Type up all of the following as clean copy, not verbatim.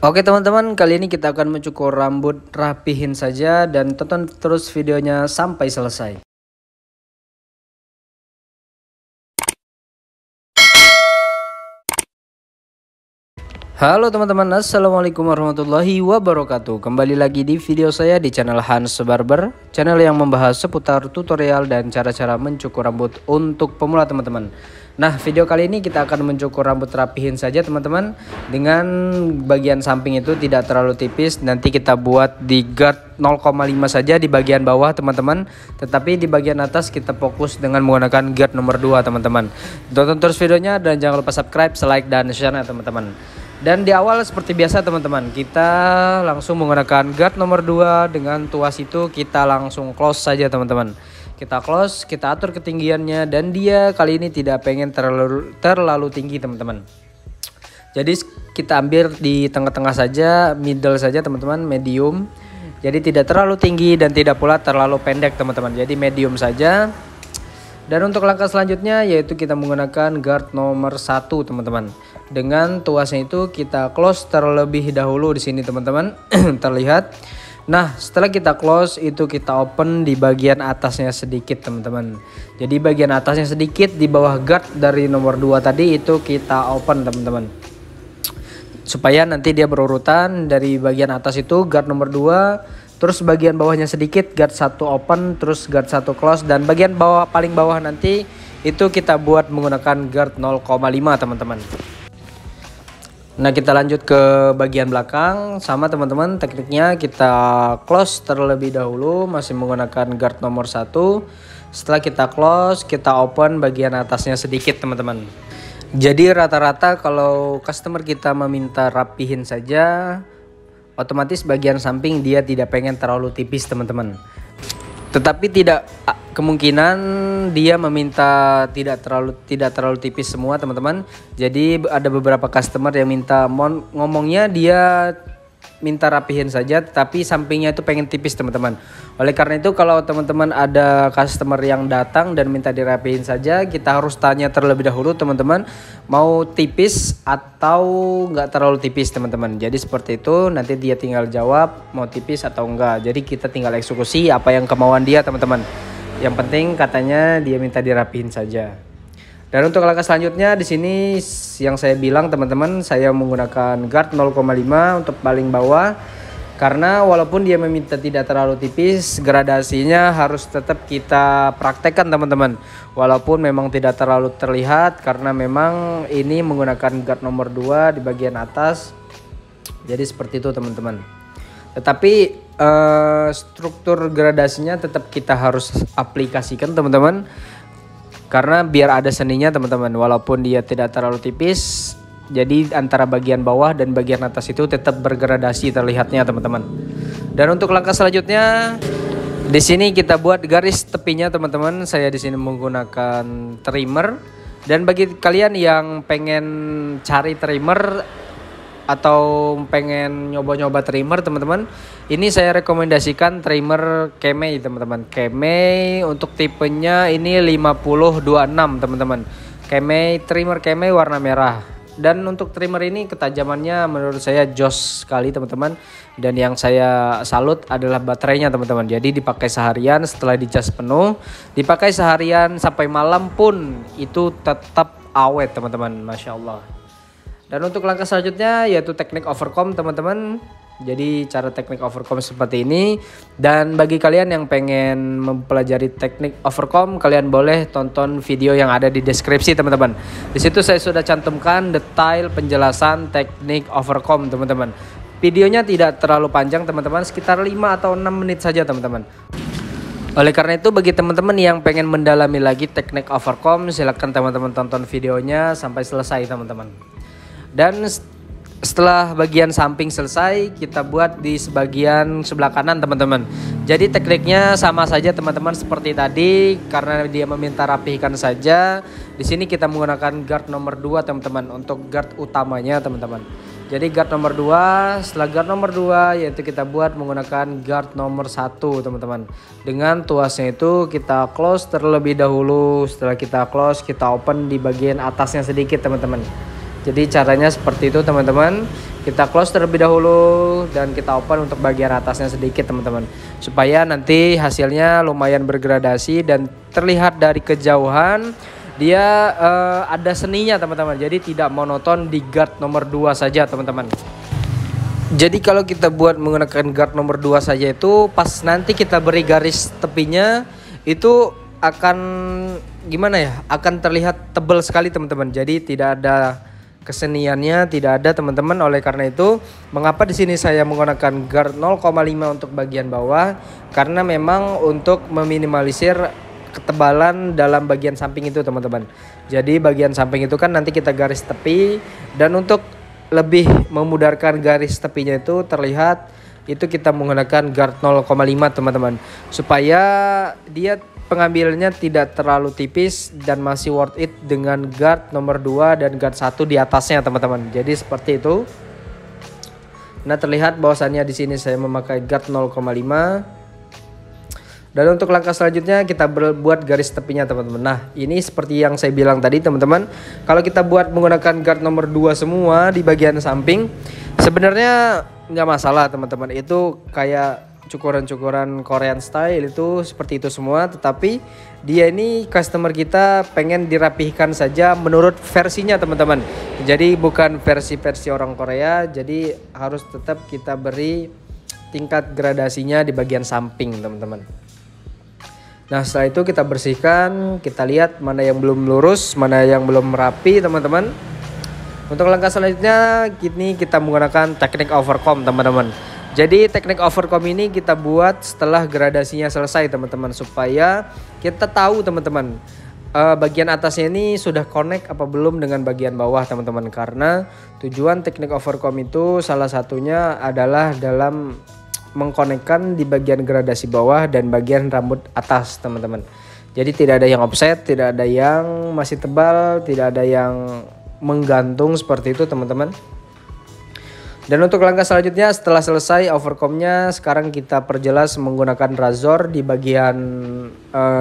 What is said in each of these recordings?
Oke teman-teman, kali ini kita akan mencukur rambut, rapihin saja dan tonton terus videonya sampai selesai. Halo teman-teman, assalamualaikum warahmatullahi wabarakatuh. Kembali lagi di video saya di channel Hans Barber, channel yang membahas seputar tutorial dan cara-cara mencukur rambut untuk pemula teman-teman. Nah, video kali ini kita akan mencukur rambut rapihin saja teman-teman, dengan bagian samping itu tidak terlalu tipis. Nanti kita buat di guard 0,5 saja di bagian bawah teman-teman, tetapi di bagian atas kita fokus dengan menggunakan guard nomor 2 teman-teman. Tonton terus videonya dan jangan lupa subscribe, like dan share ya teman-teman. Dan di awal seperti biasa teman-teman, kita langsung menggunakan guard nomor 2 dengan tuas itu kita langsung close saja teman-teman. Kita close, kita atur ketinggiannya dan dia kali ini tidak pengen terlalu tinggi teman-teman. Jadi kita ambil di tengah-tengah saja, middle saja teman-teman, medium. Jadi tidak terlalu tinggi dan tidak pula terlalu pendek teman-teman. Jadi medium saja. Dan untuk langkah selanjutnya yaitu kita menggunakan guard nomor 1 teman-teman. Dengan tuasnya itu kita close terlebih dahulu di sini teman-teman. Terlihat. Nah, setelah kita close itu kita open di bagian atasnya sedikit teman-teman. Jadi bagian atasnya sedikit di bawah guard dari nomor 2 tadi itu kita open teman-teman. Supaya nanti dia berurutan dari bagian atas itu guard nomor 2. Terus bagian bawahnya sedikit, guard 1 open, terus guard 1 close. Dan bagian bawah paling bawah nanti itu kita buat menggunakan guard 0,5 teman-teman. Nah, kita lanjut ke bagian belakang. Sama teman-teman, tekniknya kita close terlebih dahulu, masih menggunakan guard nomor 1. Setelah kita close, kita open bagian atasnya sedikit teman-teman. Jadi rata-rata kalau customer kita meminta rapihin saja, otomatis bagian samping dia tidak pengen terlalu tipis teman-teman. Tetapi tidak kemungkinan dia meminta tidak terlalu tipis semua teman-teman. Jadi ada beberapa customer yang minta ngomongnya dia minta rapihin saja, tapi sampingnya itu pengen tipis teman-teman. Oleh karena itu kalau teman-teman ada customer yang datang dan minta dirapihin saja, kita harus tanya terlebih dahulu teman-teman, mau tipis atau nggak terlalu tipis teman-teman. Jadi seperti itu, nanti dia tinggal jawab mau tipis atau enggak. Jadi kita tinggal eksekusi apa yang kemauan dia teman-teman. Yang penting katanya dia minta dirapihin saja. Dan untuk langkah selanjutnya di sini yang saya bilang teman-teman, saya menggunakan guard 0,5 untuk paling bawah. Karena walaupun dia meminta tidak terlalu tipis, gradasinya harus tetap kita praktekkan teman-teman. Walaupun memang tidak terlalu terlihat karena memang ini menggunakan guard nomor 2 di bagian atas. Jadi seperti itu teman-teman. Tetapi struktur gradasinya tetap kita harus aplikasikan teman-teman. Karena biar ada seninya teman-teman, walaupun dia tidak terlalu tipis, jadi antara bagian bawah dan bagian atas itu tetap bergradasi terlihatnya teman-teman. Dan untuk langkah selanjutnya, di sini kita buat garis tepinya teman-teman. Saya di sini menggunakan trimmer. Dan bagi kalian yang pengen cari trimmer atau pengen nyoba-nyoba trimmer teman-teman, ini saya rekomendasikan trimmer Kemei teman-teman. Kemei untuk tipenya ini 5026 teman-teman. Trimmer Kemei warna merah. Dan untuk trimmer ini ketajamannya menurut saya jos sekali teman-teman. Dan yang saya salut adalah baterainya teman-teman. Jadi dipakai seharian, setelah dicas penuh dipakai seharian sampai malam pun itu tetap awet teman-teman, Masya Allah. Dan untuk langkah selanjutnya yaitu teknik overcomb teman-teman. Jadi cara teknik overcomb seperti ini. Dan bagi kalian yang pengen mempelajari teknik overcomb, kalian boleh tonton video yang ada di deskripsi teman-teman. Di situ saya sudah cantumkan detail penjelasan teknik overcomb teman-teman. Videonya tidak terlalu panjang teman-teman, sekitar 5 atau 6 menit saja teman-teman. Oleh karena itu bagi teman-teman yang pengen mendalami lagi teknik overcomb, silahkan teman-teman tonton videonya sampai selesai teman-teman. Dan setelah bagian samping selesai, kita buat di sebagian sebelah kanan teman-teman. Jadi tekniknya sama saja teman-teman seperti tadi, karena dia meminta rapihkan saja. Di sini kita menggunakan guard nomor 2 teman-teman untuk guard utamanya teman-teman. Jadi guard nomor 2, setelah guard nomor 2 yaitu kita buat menggunakan guard nomor 1 teman-teman. Dengan tuasnya itu kita close terlebih dahulu. Setelah kita close, kita open di bagian atasnya sedikit teman-teman. Jadi caranya seperti itu teman-teman. Kita close terlebih dahulu dan kita open untuk bagian atasnya sedikit teman-teman, supaya nanti hasilnya lumayan bergradasi dan terlihat dari kejauhan dia ada seninya teman-teman. Jadi tidak monoton di guard nomor 2 saja teman-teman. Jadi kalau kita buat menggunakan guard nomor 2 saja itu pas nanti kita beri garis tepinya itu akan gimana ya? Akan terlihat tebal sekali teman-teman. Jadi tidak ada keseniannya, tidak ada teman-teman. Oleh karena itu, mengapa di sini saya menggunakan guard 0,5 untuk bagian bawah? Karena memang untuk meminimalisir ketebalan dalam bagian samping itu teman-teman. Jadi bagian samping itu kan nanti kita garis tepi, dan untuk lebih memudahkan garis tepinya itu terlihat, itu kita menggunakan guard 0,5 teman-teman, supaya dia pengambilannya tidak terlalu tipis dan masih worth it dengan guard nomor 2 dan guard 1 di atasnya teman-teman. Jadi seperti itu. Nah, terlihat bahwasannya di sini saya memakai guard 0,5. Dan untuk langkah selanjutnya kita buat garis tepinya teman-teman. Nah, ini seperti yang saya bilang tadi teman-teman, kalau kita buat menggunakan guard nomor 2 semua di bagian samping, sebenarnya nggak masalah teman-teman. Itu kayak cukuran-cukuran Korean style itu seperti itu semua. Tetapi dia ini customer kita pengen dirapihkan saja menurut versinya teman-teman. Jadi bukan versi-versi orang Korea. Jadi harus tetap kita beri tingkat gradasinya di bagian samping teman-teman. Nah, setelah itu kita bersihkan, kita lihat mana yang belum lurus, mana yang belum rapi teman-teman. Untuk langkah selanjutnya ini kita menggunakan teknik overcomb teman-teman. Jadi teknik overcomb ini kita buat setelah gradasinya selesai teman-teman, supaya kita tahu teman-teman bagian atasnya ini sudah connect apa belum dengan bagian bawah teman-teman. Karena tujuan teknik overcomb itu salah satunya adalah dalam mengkonekkan di bagian gradasi bawah dan bagian rambut atas teman-teman. Jadi tidak ada yang offset, tidak ada yang masih tebal, tidak ada yang menggantung seperti itu teman-teman. Dan untuk langkah selanjutnya setelah selesai overcombnya, sekarang kita perjelas menggunakan razor di bagian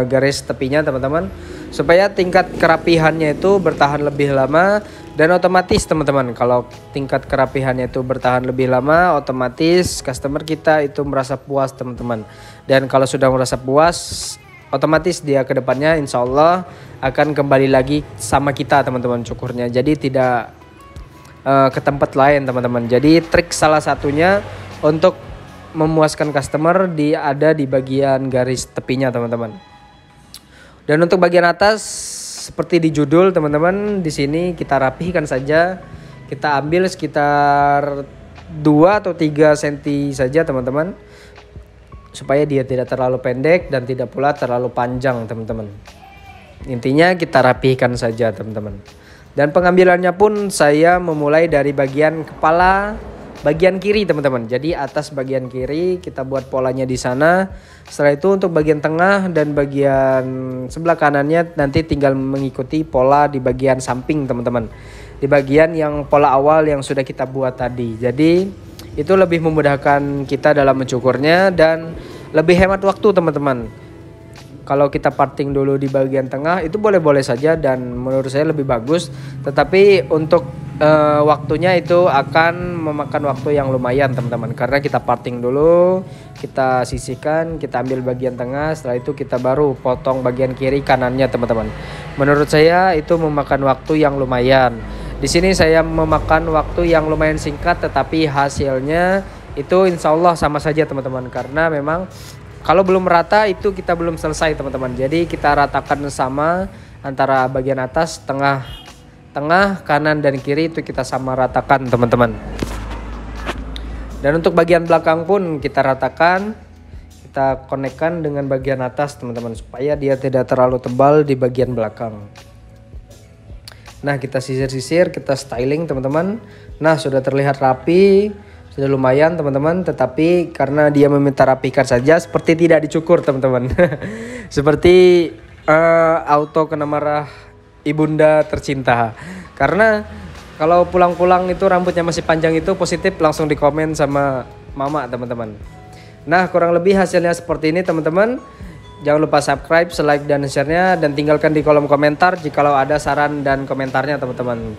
garis tepinya teman-teman, supaya tingkat kerapihannya itu bertahan lebih lama. Dan otomatis teman-teman, kalau tingkat kerapihannya itu bertahan lebih lama, otomatis customer kita itu merasa puas teman-teman. Dan kalau sudah merasa puas, otomatis dia kedepannya insya Allah akan kembali lagi sama kita teman-teman cukurnya. Jadi tidak ke tempat lain teman-teman. Jadi trik salah satunya untuk memuaskan customer ada di bagian garis tepinya teman-teman. Dan untuk bagian atas seperti di judul teman-teman, di sini kita rapihkan saja. Kita ambil sekitar 2 atau 3 cm saja teman-teman, supaya dia tidak terlalu pendek dan tidak pula terlalu panjang teman-teman. Intinya kita rapihkan saja teman-teman. Dan pengambilannya pun saya memulai dari bagian kepala bagian kiri teman-teman. Jadi atas bagian kiri kita buat polanya di sana. Setelah itu untuk bagian tengah dan bagian sebelah kanannya nanti tinggal mengikuti pola di bagian samping teman-teman. Di bagian yang pola awal yang sudah kita buat tadi. Jadi itu lebih memudahkan kita dalam mencukurnya dan lebih hemat waktu teman-teman. Kalau kita parting dulu di bagian tengah itu boleh-boleh saja dan menurut saya lebih bagus. Tetapi untuk waktunya itu akan memakan waktu yang lumayan teman-teman. Karena kita parting dulu, kita sisihkan, kita ambil bagian tengah. Setelah itu kita baru potong bagian kiri kanannya teman-teman. Menurut saya itu memakan waktu yang lumayan. Di sini saya memakan waktu yang lumayan singkat, tetapi hasilnya itu insya Allah sama saja teman-teman. Karena memang kalau belum rata itu kita belum selesai teman-teman. Jadi kita ratakan sama antara bagian atas, tengah, kanan dan kiri itu kita sama ratakan teman-teman. Dan untuk bagian belakang pun kita ratakan, kita konekkan dengan bagian atas teman-teman, supaya dia tidak terlalu tebal di bagian belakang. Nah, kita sisir-sisir, kita styling teman-teman. Nah, sudah terlihat rapi. Sudah lumayan teman-teman, tetapi karena dia meminta rapikan saja, seperti tidak dicukur teman-teman. Seperti auto kena marah ibunda tercinta. Karena kalau pulang-pulang itu rambutnya masih panjang itu positif langsung di komen sama mama teman-teman. Nah, kurang lebih hasilnya seperti ini teman-teman. Jangan lupa subscribe, like dan share-nya, dan tinggalkan di kolom komentar jikalau ada saran dan komentarnya teman-teman.